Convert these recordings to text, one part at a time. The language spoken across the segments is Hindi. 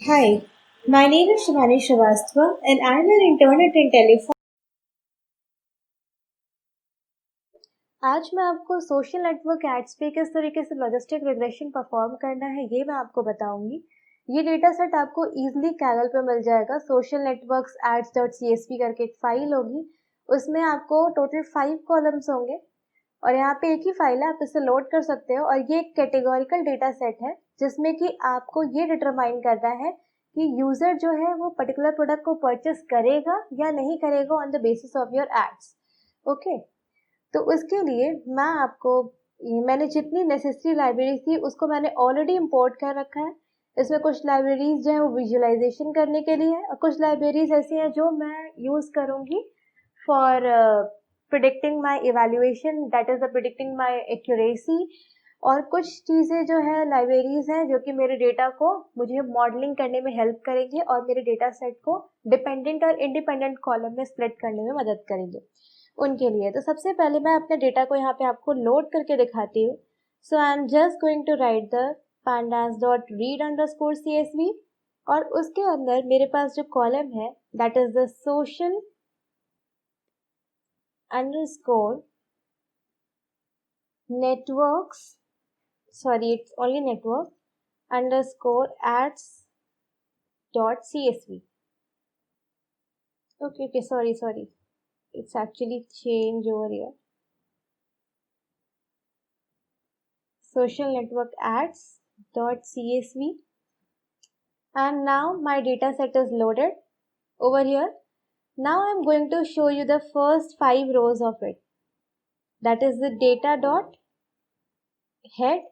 Hi, my name is Shivani Srivastava and I am an intern at Intelliform. आज मैं आपको सोशल नेटवर्क एड्स पे किस तरीके से लॉजिस्टिक रिग्रेशन परफॉर्म करना है ये मैं आपको बताऊंगी। ये डेटा सेट आपको इजीली कैगल पे मिल जाएगा। Social networks ads dot C S P करके एक फाइल होगी, उसमें आपको टोटल 5 कॉलम्स होंगे और यहाँ पे एक ही फाइल है, आप इसे लोड कर सकते हो। और ये एक कैटेगोरिकल डेटा सेट है जिसमें कि आपको ये डिटरमाइन करना है कि यूजर जो है वो पर्टिकुलर प्रोडक्ट को परचेस करेगा या नहीं करेगा on the basis of your ads. Okay, तो उसके लिए मैंने जितनी नेसेसरी लाइब्रेरी थी उसको मैंने ऑलरेडी इंपोर्ट कर रखा है। इसमें कुछ लाइब्रेरीज जो है वो विजुअलाइजेशन करने के लिए है और कुछ लाइब्रेरीज ऐसी हैं जो मैं यूज करूंगी for predicting my evaluation, that is the predicting my accuracy. और कुछ चीज़ें जो है लाइब्रेरीज हैं जो कि मेरे डेटा को मुझे मॉडलिंग करने में हेल्प करेंगे और मेरे डेटा सेट को डिपेंडेंट और इंडिपेंडेंट कॉलम में स्प्लिट करने में मदद करेंगे उनके लिए। तो सबसे पहले मैं अपने डेटा को यहाँ पे आपको लोड करके दिखाती हूँ। So I am just going to write the pandas dot read underscore CSV और उसके अंदर मेरे पास जो कॉलम है that is the social underscore networks, sorry, it's only network underscore ads dot CSV. Okay, sorry, it's actually change over here. Social network ads dot CSV, and now my data set is loaded over here. Now I'm going to show you the first 5 rows of it. That is the data dot head,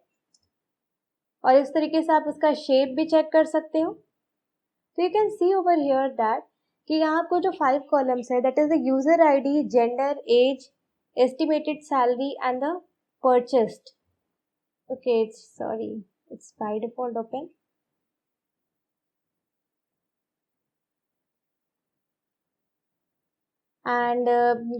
और इस तरीके से आप इसका शेप भी चेक कर सकते हो। तो you can see over here that कि यहाँ आपको जो 5 कॉलम्स है that is the user ID, gender, age, estimated salary and the purchased. Okay, it's by default open. And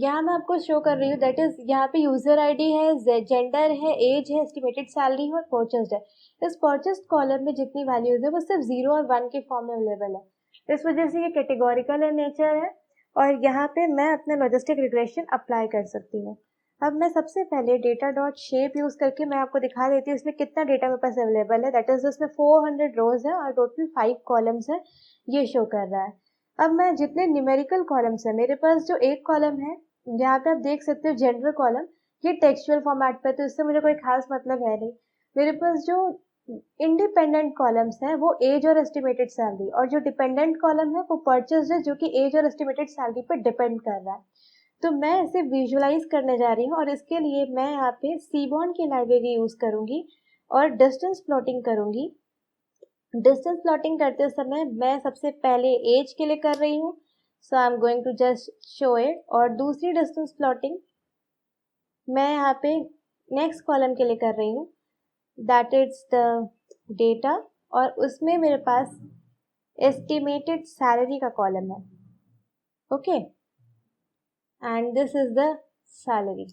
यहाँ मैं आपको शो कर रही हूँ दैट इज यहाँ पे यूजर आईडी है, जेंडर है, एज है, एस्टिमेटेड सैलरी है और परचेस्ड है। इस परचेस्ड कॉलम में जितनी वैल्यूज है वो सिर्फ 0 और 1 के फॉर्म में अवेलेबल है। इस वजह से ये कैटेगोरिकल इन नेचर है और यहाँ पे मैं अपने लॉजिस्टिक रिग्रेशन अप्लाई कर सकती हूँ। अब मैं सबसे पहले डेटा डॉट शेप यूज करके मैं आपको दिखा देती हूँ इसमें कितना डेटा मेरे पास अवेलेबल है। दैट इज इसमें 400 रोज है और टोटल 5 कॉलम्स है, ये शो कर रहा है। अब मैं जितने न्यूमेरिकल कॉलम्स है मेरे पास, जो एक कॉलम है यहाँ पे आप देख सकते हो जेंडर कॉलम, ये टेक्सचुअल फॉर्मेट पे, तो इससे मुझे कोई खास मतलब है नहीं। मेरे पास जो इंडिपेंडेंट कॉलम्स हैं वो एज और एस्टिमेटेड सैलरी, और जो डिपेंडेंट कॉलम है वो परचेज है जो कि एज और एस्टिमेटेड सैलरी पर डिपेंड कर रहा है। तो मैं इसे विजुअलाइज करने जा रही हूँ और इसके लिए मैं यहाँ पे सीबॉन की लाइब्रेरी यूज करूंगी और डिस्टेंस प्लॉटिंग करूंगी। डिस्टेंस प्लॉटिंग करते समय मैं सबसे पहले एज के लिए कर रही हूँ, so I am going to just show it. और दूसरी डिस्टेंस प्लॉटिंग मैं यहाँ पे नेक्स्ट कॉलम के लिए कर रही हूँ, दैट इज द डेटा, और उसमें मेरे पास एस्टिमेटेड सैलरी का कॉलम है। Okay, and this is the salary.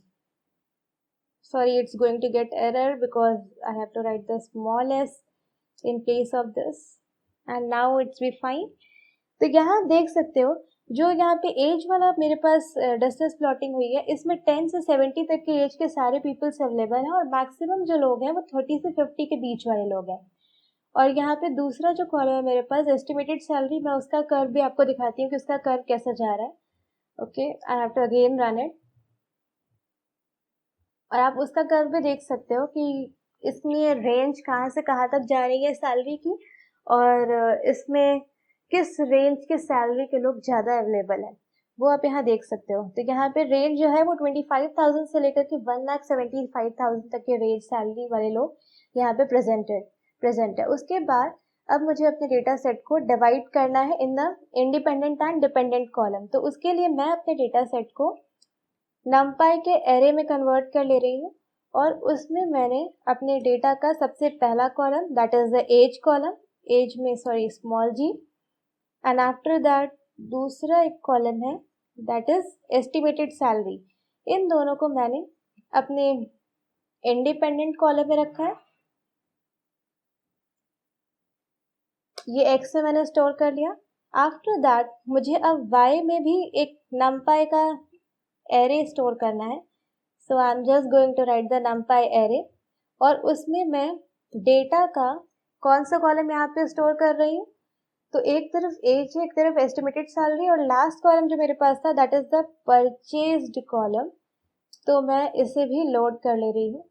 Sorry, it's going to get error because I have to write the small s in place of this, and now it's be fine. तो यहाँ देख सकते हो जो यहाँ पे एज वाला मेरे पास डिस्टेंस प्लॉटिंग हुई है, इसमें 10 से 70 तक के एज के सारे पीपल्स अवेलेबल हैं और मैक्सिमम जो लोग हैं वो 30 से 50 के बीच वाले लोग हैं। और यहाँ पे दूसरा जो कॉलम है मेरे पास एस्टिमेटेड सैलरी, मैं उसका कर्व भी आपको दिखाती हूँ कि उसका कर्व कैसा जा रहा है। Okay, I have to again run it, और आप उसका कर्व भी देख सकते हो कि इसमें रेंज कहाँ से कहाँ तक जा रही है सैलरी की, और इसमें किस रेंज के सैलरी के लोग ज़्यादा अवेलेबल है वो आप यहाँ देख सकते हो। तो यहाँ पे रेंज जो है वो 25,000 से लेकर के 1,75,000 तक के रेंज सैलरी वाले लोग यहाँ पे प्रेजेंट है। उसके बाद अब मुझे अपने डेटा सेट को डिवाइड करना है in the independent and dependent column. तो उसके लिए मैं अपने डेटा सेट को numpy के एरे में कन्वर्ट कर ले रही हूँ और उसमें मैंने अपने डेटा का सबसे पहला column that is the age column, age में small g, and after that दूसरा एक कॉलम है दैट इज एस्टिमेटेड सैलरी। इन दोनों को मैंने अपने इंडिपेंडेंट कॉलम में रखा है। ये x में मैंने स्टोर कर लिया। आफ्टर दैट मुझे अब y में भी एक numpy का एरे स्टोर करना है। So I am just going to write the numpy array, और उसमें मैं डेटा का कौन सा कॉलम यहाँ पे स्टोर कर रही हूँ। तो एक तरफ एज है, एक तरफ एस्टिमेटेड सैलरी, और लास्ट कॉलम जो मेरे पास था that is the purchased column. तो मैं इसे भी लोड कर ले रही हूँ।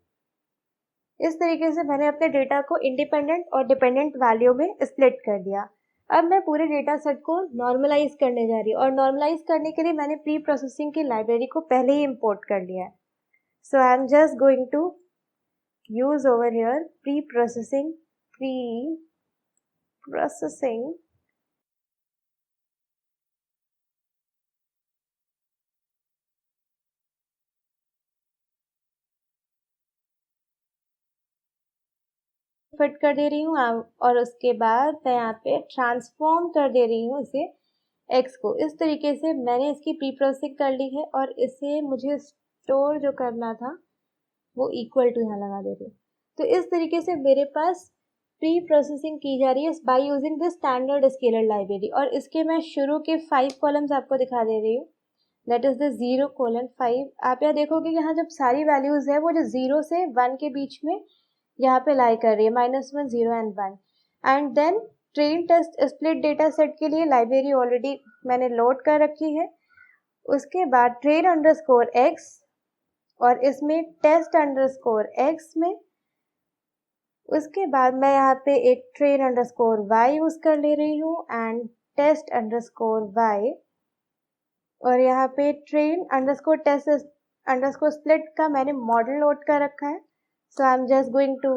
इस तरीके से मैंने अपने डेटा को इंडिपेंडेंट और डिपेंडेंट वैल्यू में स्प्लिट कर दिया। अब मैं पूरे डेटा सेट को नॉर्मलाइज करने जा रही हूँ, और नॉर्मलाइज करने के लिए मैंने प्री प्रोसेसिंग की लाइब्रेरी को पहले ही इंपोर्ट कर लिया है। So I am just going to use over here preprocessing fit कर दे रही हूँ, और उसके बाद मैं यहाँ पे ट्रांसफॉर्म कर दे रही हूँ इसे x को। इस तरीके से मैंने इसकी प्री प्रोसेसिंग कर ली है, और इसे मुझे स्टोर जो करना था वो इक्वल टू यहाँ लगा दे रही हूँ। तो इस तरीके से मेरे पास प्री प्रोसेसिंग की जा रही है by using the standard scaler library. और इसके मैं शुरू के 5 कॉलम्स आपको दिखा दे रही हूँ, दैट इज द 0:5। आप यहाँ देखोगे यहाँ जब सारी वैल्यूज है वो जो 0 से 1 के बीच में यहाँ पे लाई कर रही है, -1, 0 and 1। And then train test split data set के लिए लाइब्रेरी ऑलरेडी मैंने लोड कर रखी है। उसके बाद ट्रेन अंडरस्कोर x, और इसमें टेस्ट अंडरस्कोर x में। उसके बाद मैं यहाँ पे एक ट्रेन अंडरस्कोर y यूज कर ले रही हूँ, एंड टेस्ट अंडरस्कोर y, और यहाँ पे train underscore test underscore split का मैंने मॉडल लोड कर रखा है। So I am just going to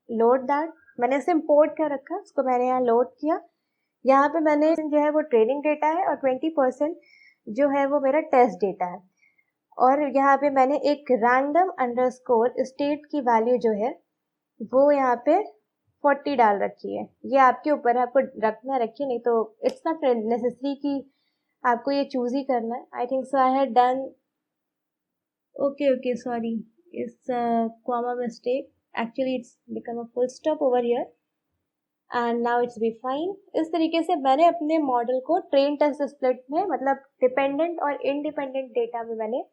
load that. मैंने इसे इम्पोर्ट कर रखा है, उसको मैंने यहाँ लोड किया। यहाँ पे मैंने जो है वो ट्रेनिंग डेटा है, और 20% जो है वो मेरा टेस्ट डेटा है। और यहाँ पे मैंने एक रैंडम अंडरस्कोर स्टेट की वैल्यू जो है वो यहाँ पे 40 डाल रखी है। ये आपके ऊपर है, आपको रखना रखिए, नहीं तो इट्स नॉट नेसेसरी कि आपको ये चूज ही करना है। I think so I had done okay sorry, it's comma mistake, actually it's become a full stop over here, and now it's be fine. इस तरीके से मैंने अपने मॉडल को ट्रेन टेस्ट स्प्लिट में, मतलब डिपेंडेंट और इंडिपेंडेंट डेटा में मैंने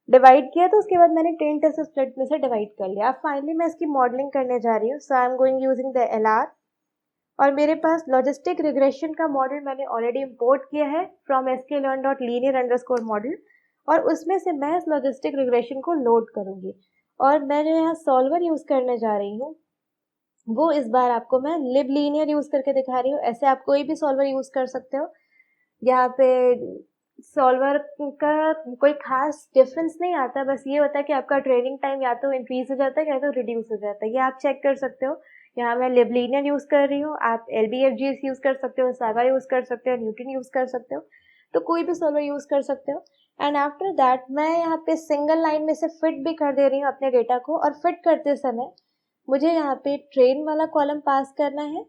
डिवाइड किया। तो उसके बाद मैंने ट्रेन टेस्ट स्प्लिट में से डिवाइड कर लिया। अब फाइनली मैं इसकी मॉडलिंग करने जा रही हूँ। So I am going using the LR, और मेरे पास लॉजिस्टिक रिग्रेशन का मॉडल मैंने ऑलरेडी इंपोर्ट किया है फ्रॉम sklearn.linear_model, और उसमें से मैं इस लॉजिस्टिक रिग्रेशन को लोड करूंगी। और मैं जो यहाँ सॉल्वर यूज करने जा रही हूँ वो इस बार आपको मैं liblinear यूज करके दिखा रही हूँ। ऐसे आप कोई भी सॉल्वर यूज कर सकते हो। यहाँ पे सॉल्वर का कोई खास डिफरेंस नहीं आता, बस ये होता है कि आपका ट्रेनिंग टाइम या तो इंक्रीज हो जाता है या तो रिड्यूस हो जाता है। ये आप चेक कर सकते हो। यहाँ मैं liblinear यूज कर रही हूँ, आप LBFGS यूज कर सकते हो, सागा यूज कर सकते हो, न्यूटन यूज कर सकते हो, तो कोई भी सॉल्वर यूज कर सकते हो। एंड आफ्टर दैट मैं यहाँ पे सिंगल लाइन में से फिट भी कर दे रही हूँ अपने डेटा को, और फिट करते समय मुझे यहाँ पे ट्रेन वाला कॉलम पास करना है।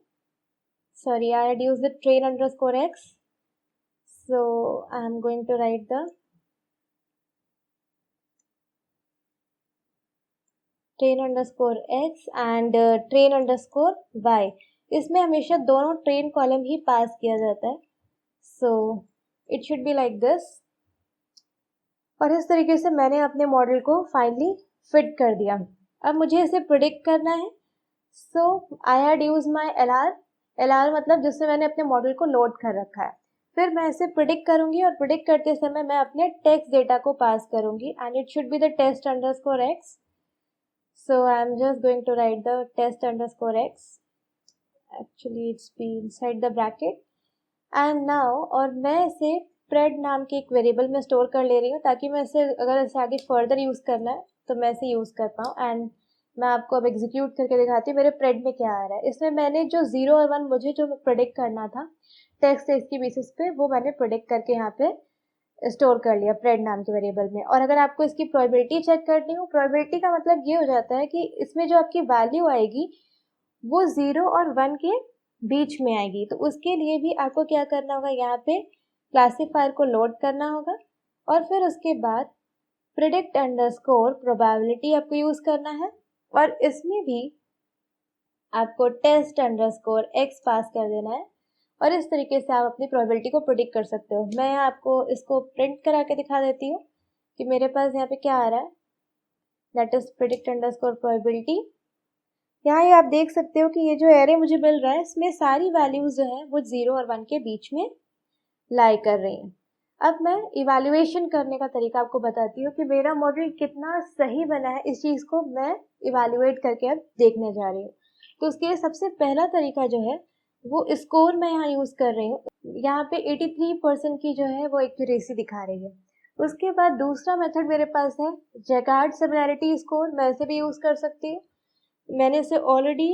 Sorry, I had used the train underscore x, so I am going to write the train underscore x and train underscore y। इसमें हमेशा दोनों ट्रेन कॉलम ही पास किया जाता है। So it should be like this, और इस तरीके से मैंने अपने मॉडल को फाइनली फिट कर दिया। अब मुझे इसे प्रिडिक्ट करना है। So I had use my LR मतलब जिससे मैंने अपने मॉडल को लोड कर रखा है। फिर मैं इसे प्रिडिक्ट करूंगी, और प्रिडिक्ट करते समय मैं अपने टेक्स्ट डेटा को पास करूंगी, and it should be the test underscore x। So I am just going to write the test underscore x, actually it's be inside the bracket, and now, और मैं इसे प्रेड नाम के एक वेरिएबल में स्टोर कर ले रही हूँ, ताकि मैं इसे अगर इसे आगे फर्दर यूज करना है तो मैं इसे यूज कर पाऊँ। एंड मैं आपको अब एग्जीक्यूट करके दिखाती हूँ मेरे प्रेड में क्या आ रहा है। इसमें मैंने जो 0 और 1 मुझे जो प्रेडिक्ट करना था टेक्स्ट की बेसिस पे, वो मैंने प्रेडिक्ट करके यहाँ पे स्टोर कर लिया प्रेड नाम के वेरिएबल में। और अगर आपको इसकी प्रोबेबिलिटी चेक करनी हो, प्रोबेबिलिटी का मतलब ये हो जाता है कि इसमें जो आपकी वैल्यू आएगी वो 0 और 1 के बीच में आएगी। तो उसके लिए भी आपको क्या करना होगा, यहाँ पे क्लासीफायर को लोड करना होगा, और फिर उसके बाद predict underscore probability आपको यूज करना है। और इसमें भी आपको टेस्ट अंडरस्कोर एक्स पास कर देना है और इस तरीके से आप अपनी प्रोबेबिलिटी को प्रिडिक्ट कर सकते हो। मैं आपको इसको प्रिंट करा के दिखा देती हूँ कि मेरे पास यहाँ पे क्या आ रहा है, that is predict underscore probability. यहाँ ये आप देख सकते हो कि ये जो एरे मुझे मिल रहा है इसमें सारी वैल्यूज जो है वो 0 और 1 के बीच में लाई कर रही हैं। अब मैं इवैल्यूएशन करने का तरीका आपको बताती हूँ कि मेरा मॉडल कितना सही बना है, इस चीज़ को मैं इवैल्यूएट करके अब देखने जा रही हूँ। तो उसके लिए सबसे पहला तरीका जो है वो स्कोर मैं यहाँ यूज़ कर रही हूँ। यहाँ पे 83% की जो है वो एक्यूरेसी दिखा रही है। उसके बाद दूसरा मेथड मेरे पास है जैकार्ड सिमिलैरिटी स्कोर, मैं इसे भी यूज़ कर सकती हूँ। मैंने इसे ऑलरेडी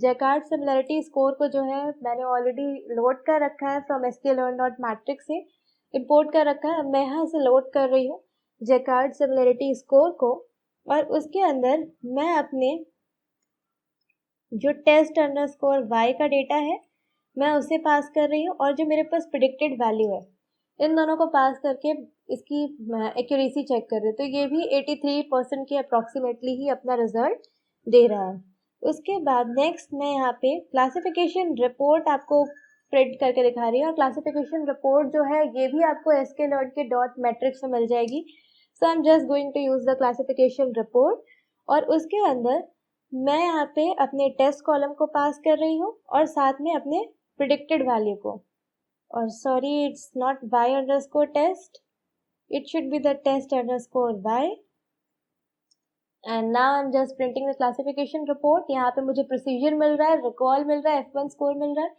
जैकार्ड सिमिलैरिटी स्कोर को जो है मैंने ऑलरेडी लोड कर रखा है फ्रॉम sklearn.matrix से इंपोर्ट कर रखा है। मैं यहाँ इसे लोड कर रही हूँ जैकार्ड सिमिलैरिटी स्कोर को, और उसके अंदर मैं अपने जो टेस्ट अंडरस्कोर y का डेटा है मैं उसे पास कर रही हूँ और जो मेरे पास प्रिडिक्टेड वैल्यू है इन दोनों को पास करके इसकी एक्यूरेसी चेक कर रही हूँ। तो ये भी 83% के अप्रॉक्सीमेटली ही अपना रिजल्ट दे रहा है। उसके बाद नेक्स्ट मैं यहाँ पे क्लासिफिकेशन रिपोर्ट आपको प्रिंट करके दिखा रही हूँ और क्लासिफिकेशन रिपोर्ट जो है ये भी आपको sklearn के डॉट मैट्रिक्स में मिल जाएगी। So I am just going to use the classification report और उसके अंदर मैं यहाँ पे अपने टेस्ट कॉलम को पास कर रही हूँ और साथ में अपने प्रिडिक्टेड वैल्यू को, और sorry it's not y underscore test, it should be the test underscore y, and now I'm just printing the classification report। यहाँ पे मुझे प्रोसीजर मिल रहा है, रिकॉल मिल रहा है, F1 स्कोर मिल रहा है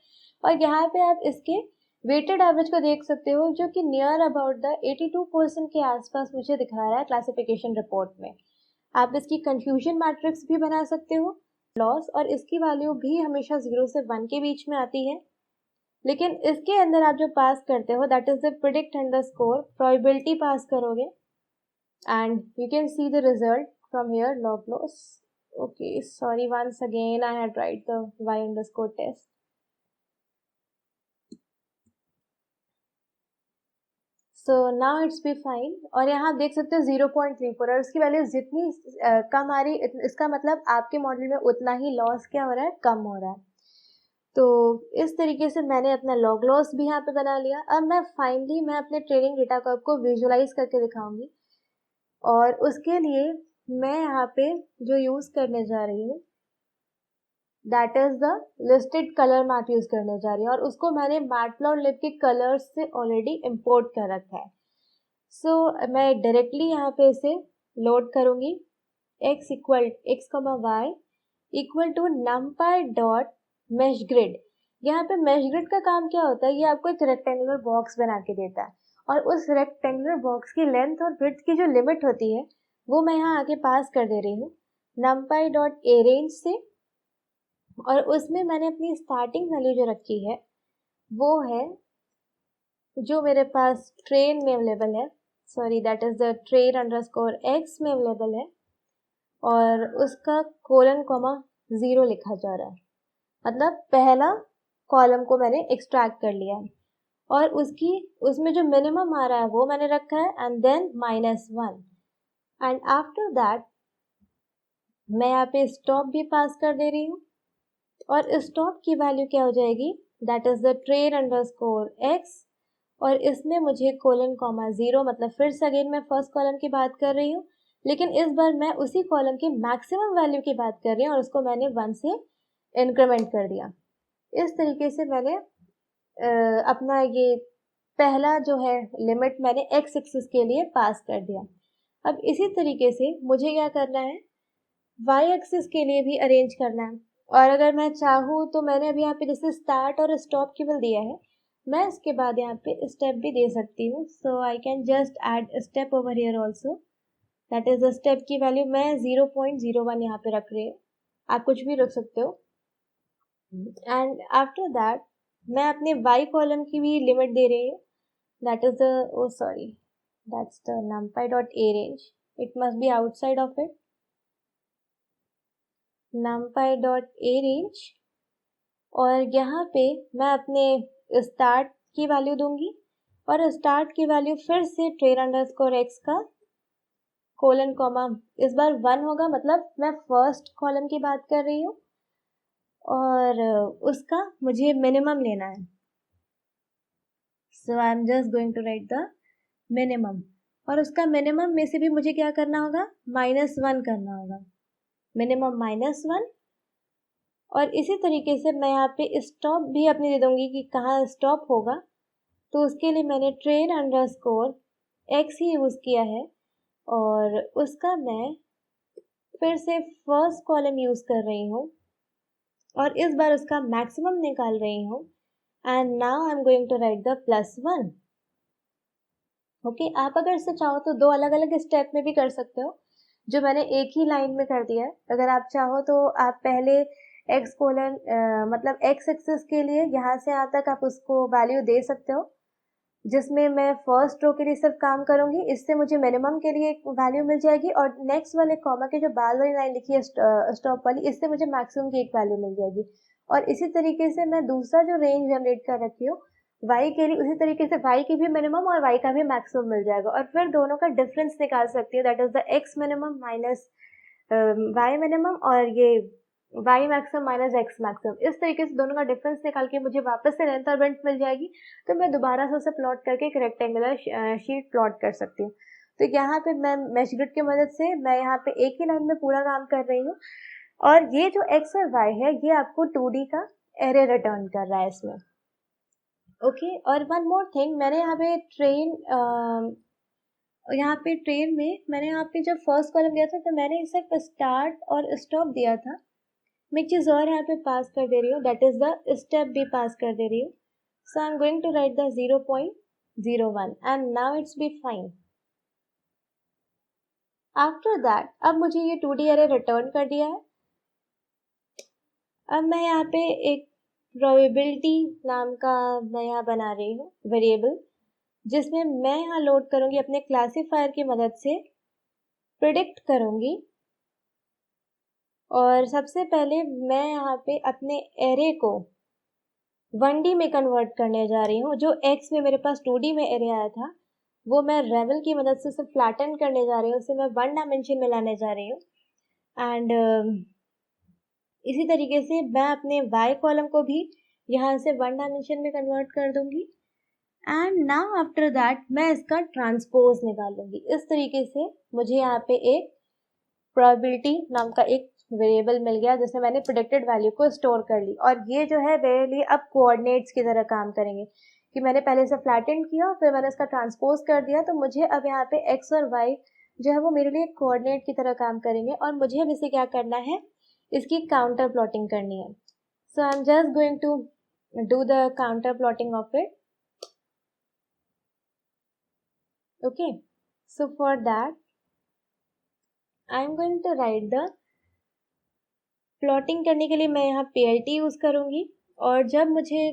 और यहाँ पे आप इसके वेटेड एवरेज को देख सकते हो जो कि नियर अबाउट द 82% के आसपास मुझे दिखा रहा है क्लासिफिकेशन रिपोर्ट में। आप इसकी कंफ्यूजन मैट्रिक्स भी बना सकते हो लॉस, और इसकी वैल्यू भी हमेशा 0 से 1 के बीच में आती है, लेकिन इसके अंदर आप जो पास करते हो that is the predict underscore probability pass करोगे and you can see the result from here log loss. Okay sorry once again I had write the y underscore test. So now it's be fine और यहाँ आप देख सकते हो 0.34 और उसकी वैल्यू जितनी कम आ रही इसका मतलब आपके मॉडल में उतना ही लॉस क्या हो रहा है, कम हो रहा है। तो इस तरीके से मैंने अपना लॉग लॉस भी यहाँ पे बना लिया। अब मैं फाइनली मैं अपने ट्रेनिंग डेटा को आपको विजुलाइज करके दिखाऊंगी और उसके लिए मैं यहाँ पे जो यूज़ करने जा रही हूँ that is the listed colour map use करने जा रही हूँ और उसको मैंने मैटप्लॉटलिब के कलर्स से ऑलरेडी इम्पोर्ट कर रखा है। सो मैं डायरेक्टली यहाँ पे इसे लोड करूँगी x comma y equal to numpy dot mesh grid। यहाँ पे mesh grid का काम क्या होता है, ये आपको एक रेक्टेंगुलर बॉक्स बना के देता है और उस रेक्टेंगुलर बॉक्स की लेंथ और विड्थ की जो लिमिट होती है वो मैं यहाँ आगे पास कर दे रही हूँ numpy डॉट arrange से, और उसमें मैंने अपनी स्टार्टिंग वैल्यू जो रखी है वो है जो मेरे पास ट्रेन में अवेलेबल है, sorry that is the train underscore x में अवेलेबल है और उसका कोलन कॉमा 0 लिखा जा रहा है, मतलब पहला कॉलम को मैंने एक्सट्रैक्ट कर लिया है और उसमें जो मिनिमम आ रहा है वो मैंने रखा है and then -1 and after that मैं यहाँ पे स्टॉप भी पास कर दे रही हूँ और स्टॉप की वैल्यू क्या हो जाएगी, that is the train underscore x और इसमें मुझे कोलन कॉमा 0, मतलब फिर से अगेन मैं फर्स्ट कॉलम की बात कर रही हूँ लेकिन इस बार मैं उसी कॉलम की मैक्सिमम वैल्यू की बात कर रही हूँ और उसको मैंने 1 से इंक्रीमेंट कर दिया। इस तरीके से मैंने अपना ये पहला जो है लिमिट मैंने x एक्सिस के लिए पास कर दिया। अब इसी तरीके से मुझे क्या करना है, y एक्सिस के लिए भी अरेंज करना है और अगर मैं चाहूँ तो मैंने अभी यहाँ पे जैसे स्टार्ट और स्टॉप केवल दिया है, मैं इसके बाद यहाँ पे स्टेप भी दे सकती हूँ। So I can just add step over here also, that is the step की वैल्यू मैं 0.01 यहाँ पे रख रही हूँ, आप कुछ भी रख सकते हो। एंड आफ्टर दैट मैं अपने y कॉलम की भी लिमिट दे रही हूँ, that is the that's the numpy dot arrange, it must B outside of it, numpy dot arrange और यहाँ पे मैं अपने स्टार्ट की वैल्यू दूंगी और स्टार्ट की वैल्यू फिर से ट्रेन अंडरस्कोर x का कोलन कॉमा इस बार 1 होगा, मतलब मैं फर्स्ट कॉलम की बात कर रही हूँ और उसका मुझे मिनिमम लेना है. So I am just going to write the minimum. और उसका मिनिमम में से भी मुझे क्या करना होगा, -1 करना होगा. मिनिमम -1. और इसी तरीके से मैं यहाँ पे स्टॉप भी अपनी दे दूंगी कि कहाँ स्टॉप होगा. तो उसके लिए मैंने train_x ही यूज़ किया है. और उसका मैं फिर से फर्स्ट कॉलम यूज़ कर रही हूँ और इस बार उसका मैक्सिमम निकाल रही हूँ. And now I am going to write the +1. Okay, आप अगर इसे चाहो तो 2 अलग अलग स्टेप में भी कर सकते हो, जो मैंने एक ही लाइन में कर दिया है. अगर आप चाहो तो आप पहले x कोलन मतलब x एक्सिस के लिए यहाँ से यहाँ तक आप उसको वैल्यू दे सकते हो, जिसमें मैं फर्स्ट रो के लिए सिर्फ काम करूंगी. इससे मुझे मिनिमम के लिए एक वैल्यू मिल जाएगी और नेक्स्ट वाले कॉमा के जो बाद वाली लाइन लिखी है स्टॉप वाली, इससे मुझे मैक्सिमम की एक वैल्यू मिल जाएगी. और इसी तरीके से मैं दूसरा जो रेंज जनरेट कर रखी हूँ y के लिए, उसी तरीके से y की भी मिनिमम और y का भी मैक्सिमम मिल जाएगा. और फिर दोनों का डिफरेंस निकाल सकती हूँ, that is the x minimum minus y minimum और ये y maximum minus x maximum. इस तरीके से दोनों का डिफरेंस निकाल के मुझे वापस से लेंथ और ब्रेड्थ मिल जाएगी. तो मैं दोबारा से उसे प्लॉट करके एक रेक्टेंगुलर शीट प्लॉट कर सकती हूँ. तो यहाँ पे मैं मैश ग्रिड की मदद से मैं यहाँ पे एक ही लाइन में पूरा काम कर रही हूँ. और ये जो x और y है ये आपको 2D का एरे रिटर्न कर रहा है इसमें. ओके, और वन मोर थिंग, मैंने यहाँ पे ट्रेन में मैंने यहाँ पे जब फर्स्ट कॉलम दिया था तो मैंने सिर्फ स्टार्ट और स्टॉप दिया था. मैं एक चीज़ और यहाँ पे पास कर दे रही हूँ, दैट इज द स्टेप भी पास कर दे रही हूँ. So I am going to write the 0.01 and now it's be fine. After that अब मुझे ये 2D एरे रिटर्न कर दिया है. अब मैं यहाँ पे एक प्रोबेबिलिटी नाम का मैं यहाँ बना रही हूँ वेरिएबल, जिसमें मैं यहाँ लोड करूँगी अपने क्लासीफायर की मदद से, प्रिडिक्ट करूँगी. और सबसे पहले मैं यहाँ पे अपने एरे को 1D में कन्वर्ट करने जा रही हूँ. जो x में मेरे पास 2D में एरे आया था वो मैं रेवल की मदद से उसे फ्लैटन करने जा रही हूँ, उसे मैं 1 डायमेंशन में लाने जा रही हूँ. एंड इसी तरीके से मैं अपने y कॉलम को भी यहाँ से 1 डायमेंशन में कन्वर्ट कर दूंगी. एंड नाउ आफ्टर दैट मैं इसका ट्रांसपोज निकाल लूँगी. इस तरीके से मुझे यहाँ पे एक प्रोबेबिलिटी नाम का एक वेरिएबल मिल गया जिसमें मैंने प्रेडिक्टेड वैल्यू को स्टोर कर ली. और ये जो है मेरे लिए अब कोऑर्डिनेट्स की तरह काम करेंगे कि मैंने पहले से फ्लैटन किया फिर मैंने इसका ट्रांसपोज कर दिया. तो मुझे अब यहाँ पे x और y जो है वो मेरे लिए कोऑर्डिनेट की तरह काम करेंगे. और मुझे अब इसे क्या करना है, इसकी काउंटर प्लॉटिंग करनी है. So I am just going to do the counter plotting of it. Okay, so for that I am going to write the plotting करने के लिए मैं यहाँ PLT यूज़ करूँगी. और जब मुझे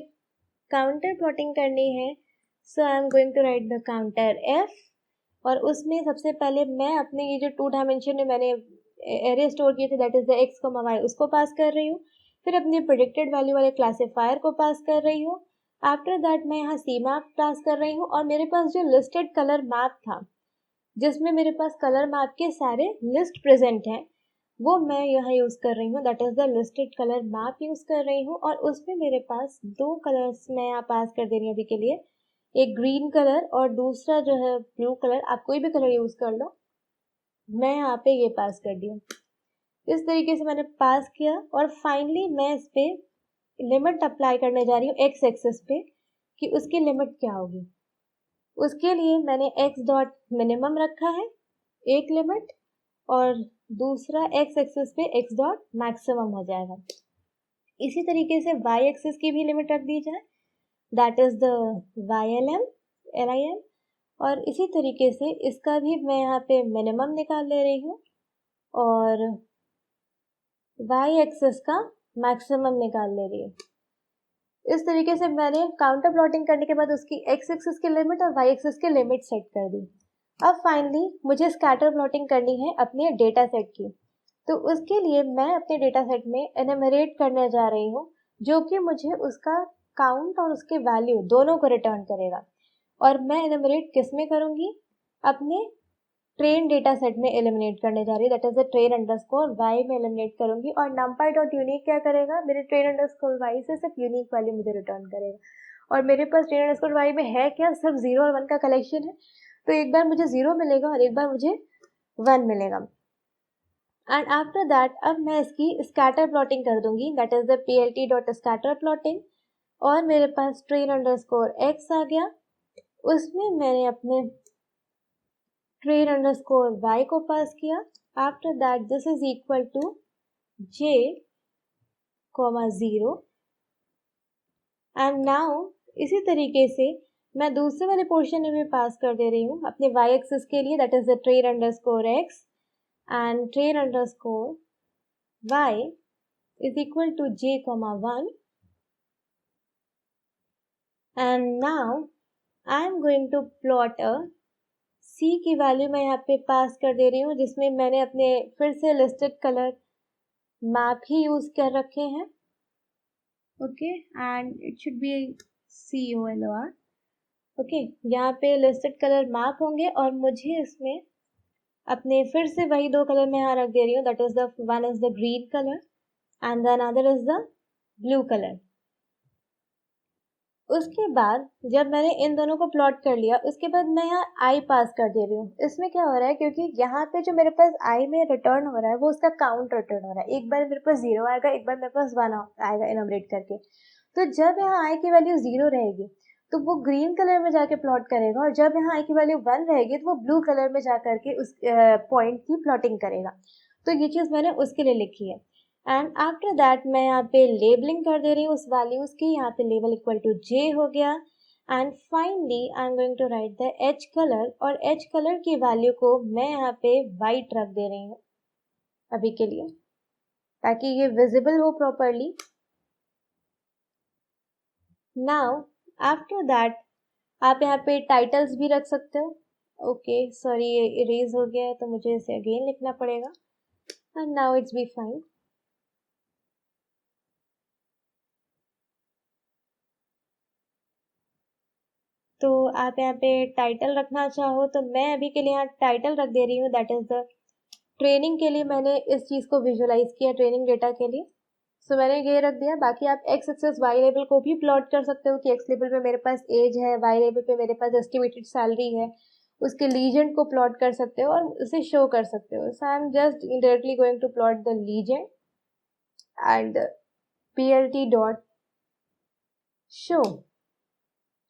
काउंटर प्लॉटिंग करनी है so I am going to write the counter F. और उसमें सबसे पहले मैं अपने ये जो 2 डायमेंशन में मैंने एरे स्टोर किए थे that is the x, y उसको पास कर रही हूँ. फिर अपने प्रेडिक्टेड वैल्यू वाले क्लासीफायर को पास कर रही हूँ. आफ्टर दैट मैं यहाँ सी मैप पास कर रही हूँ. और मेरे पास जो लिस्टेड कलर मैप था जिसमें मेरे पास कलर मैप के सारे लिस्ट प्रेजेंट हैं वो मैं यहाँ यूज़ कर रही हूँ, that is the listed colour map use कर रही हूँ. और उसमें मेरे पास 2 कलर्स मैं यहाँ पास कर दे रही हूँ अभी के लिए, एक ग्रीन कलर और दूसरा जो है ब्लू कलर. आप कोई भी कलर यूज़ कर लो. मैं यहाँ पे ये पास कर दी हूँ. इस तरीके से मैंने पास किया और फाइनली मैं इस पे लिमिट अप्लाई करने जा रही हूँ x एक्सिस पे कि उसकी लिमिट क्या होगी. उसके लिए मैंने x डॉट मिनिमम रखा है एक लिमिट, और दूसरा x एक्सिस पे x डॉट मैक्सिमम हो जाएगा. इसी तरीके से y एक्सिस की भी लिमिट रख दी जाए, दैट इज द LIM. और इसी तरीके से इसका भी मैं यहाँ पे मिनिमम निकाल ले रही हूँ और y एक्सिस का मैक्सिमम निकाल ले रही हूँ. इस तरीके से मैंने काउंटर प्लॉटिंग करने के बाद उसकी x एक्सिस की लिमिट और y एक्सिस की लिमिट सेट कर दी. अब फाइनली मुझे स्कैटर प्लॉटिंग करनी है अपने डेटा सेट की. तो उसके लिए मैं अपने डेटा सेट में एनिमरेट करने जा रही हूँ जो कि मुझे उसका काउंट और उसके वैल्यू दोनों को रिटर्न करेगा. और मैं एनिमरेट किस में करूँगी, अपने ट्रेन डेटा सेट में एलिमिनेट करने जा रही है, that is the train underscore Y में एलिमिनेट करूंगी और numpy डॉट यूनिक क्या करेगा, मेरे ट्रेन अंडरस्कोर वाई से सिर्फ यूनिक वैल्यू मुझे रिटर्न करेगा। और मेरे पास ट्रेन अंडरस्कोर वाई में है क्या, सिर्फ 0 और 1 का कलेक्शन है, तो एक बार मुझे 0 मिलेगा और एक बार मुझे 1 मिलेगा। एंड आफ्टर दैट अब मैं इसकी स्कैटर प्लॉटिंग कर दूंगी, that is the plt dot scatter plotting. और मेरे पास ट्रेन अंडरस्कोर एक्स आ गया, उसमें मैंने अपने ट्रेन अंडरस्कोर वाई को पास किया। After that this is equal to j, 0 and now इसी तरीके से मैं दूसरे वाले पोर्शन में भी पास कर दे रही हूँ अपने y एक्सिस के लिए, that is the train underscore x and train underscore y is equal to j comma 1 and now I am going to plot a c की वैल्यू मैं यहाँ पे पास कर दे रही हूँ, जिसमें मैंने अपने फिर से लिस्टेड कलर मैप ही यूज कर रखे हैं, okay, and it should B COLOR, okay. यहाँ पे लिस्टेड कलर मैप होंगे और मुझे इसमें अपने फिर से वही दो कलर मैं यहाँ रख दे रही हूँ, that is the one is the green colour and the another is the blue colour. उसके बाद जब मैंने इन दोनों को प्लॉट कर लिया, उसके बाद मैं यहाँ आई पास कर दे रही हूँ। इसमें क्या हो रहा है, क्योंकि यहाँ पे जो मेरे पास आई में रिटर्न हो रहा है वो उसका काउंट रिटर्न हो रहा है, एक बार मेरे पास 0 आएगा, एक बार मेरे पास 1 आएगा इनमरेट करके। तो जब यहाँ आई की वैल्यू 0 रहेगी तो वो ग्रीन कलर में जाके प्लॉट करेगा, और जब यहाँ आई की वैल्यू 1 रहेगी तो वो ब्लू कलर में जा करके उस पॉइंट की प्लॉटिंग करेगा। तो ये चीज़ मैंने उसके लिए लिखी है। एंड आफ्टर दैट मैं यहाँ पे लेबलिंग कर दे रही हूँ उस वैल्यूज की, यहाँ पे लेबल इक्वल टू जे हो गया। And finally I am going to write the H colour, और एच कलर की वैल्यू को मैं यहाँ पे वाइट रख दे रही हूँ अभी के लिए, ताकि ये विजिबल हो प्रॉपरली। नाउ आफ्टर दैट आप यहाँ पे टाइटल्स भी रख सकते हो, ओके सॉरी ये इरेज हो गया है तो मुझे इसे अगेन लिखना पड़ेगा, and now it's be fine. तो आप यहाँ पे टाइटल रखना चाहो तो मैं अभी के लिए यहाँ टाइटल रख दे रही हूँ, दैट इज द ट्रेनिंग के लिए मैंने इस चीज़ को विजुअलाइज किया ट्रेनिंग डेटा के लिए, सो मैंने ये रख दिया। बाकी आप एक्स एक्सेस वाई लेवल को भी प्लॉट कर सकते हो कि एक्स लेवल पे मेरे पास एज है, वाई लेवल पे मेरे पास एस्टिमेटेड सैलरी है, उसके लीजेंड को प्लॉट कर सकते हो और उसे शो कर सकते हो। So I am just directly going to plot the legend and plt dot show,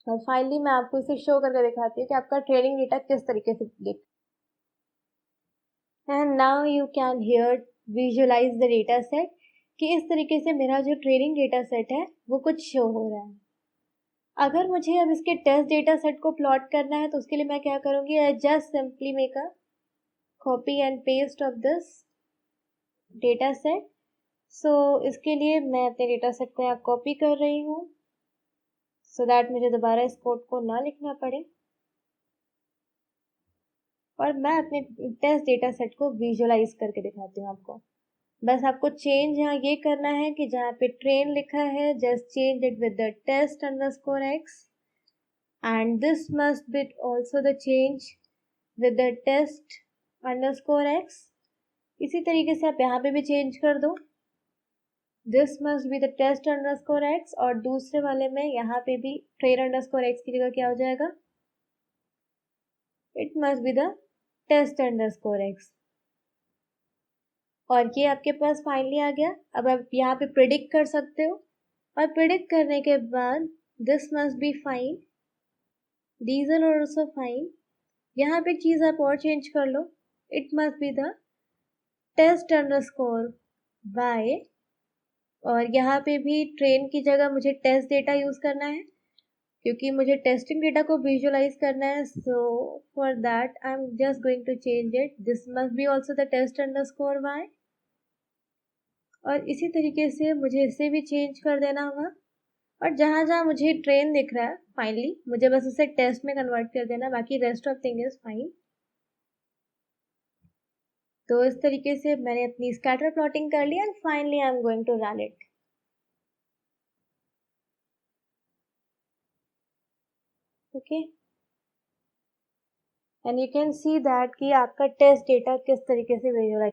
और फाइनली मैं आपको इसे शो करके दिखाती हूँ कि आपका ट्रेनिंग डेटा किस तरीके से दिख। And now you can here visualise the data set कि इस तरीके से मेरा जो ट्रेनिंग डेटा सेट है वो कुछ शो हो रहा है। अगर मुझे अब इसके टेस्ट डेटा सेट को प्लॉट करना है तो उसके लिए मैं क्या करूँगी, I just simply make a copy and paste of this data set. सो इसके लिए मैं अपने डेटा सेट को यहाँ कॉपी कर रही हूँ सो दैट मुझे दोबारा इस कोड को ना लिखना पड़े, और मैं अपने टेस्ट डेटा सेट को विजुअलाइज करके दिखाती हूँ आपको। बस आपको चेंज यहाँ ये करना है कि जहाँ पे ट्रेन लिखा है just change it with the test underscore X, and this must be also the change with the test underscore X. इसी तरीके से आप यहाँ पे भी चेंज कर दो, this must be the test underscore X, और दूसरे वाले में यहाँ पे भी ट्रेन अंडरस्कोर एक्स की जगह क्या हो जाएगा, it must be the test underscore X. और ये आपके पास फाइनली आ गया। अब आप यहाँ पे प्रिडिक्ट कर सकते हो, और प्रिडिक्ट करने के बाद this must be fine, these are also fine. यहाँ पे एक चीज़ आप और चेंज कर लो, it must be the test underscore Y, और यहाँ पे भी ट्रेन की जगह मुझे टेस्ट डेटा यूज़ करना है क्योंकि मुझे टेस्टिंग डेटा को विजुअलाइज करना है। So for that I am just going to change it, this must be also the test underscore Y, और इसी तरीके से मुझे इसे भी चेंज कर देना होगा। और जहाँ जहाँ मुझे ट्रेन दिख रहा है फाइनली मुझे बस इसे टेस्ट में कन्वर्ट कर देना, बाकी rest of thing is fine. तो इस तरीके से मैंने अपनी स्कैटर प्लॉटिंग कर ली and finally I am going to run it, okay. And you can see that कि आपका टेस्ट डेटा किस तरीके से विजुअलाइज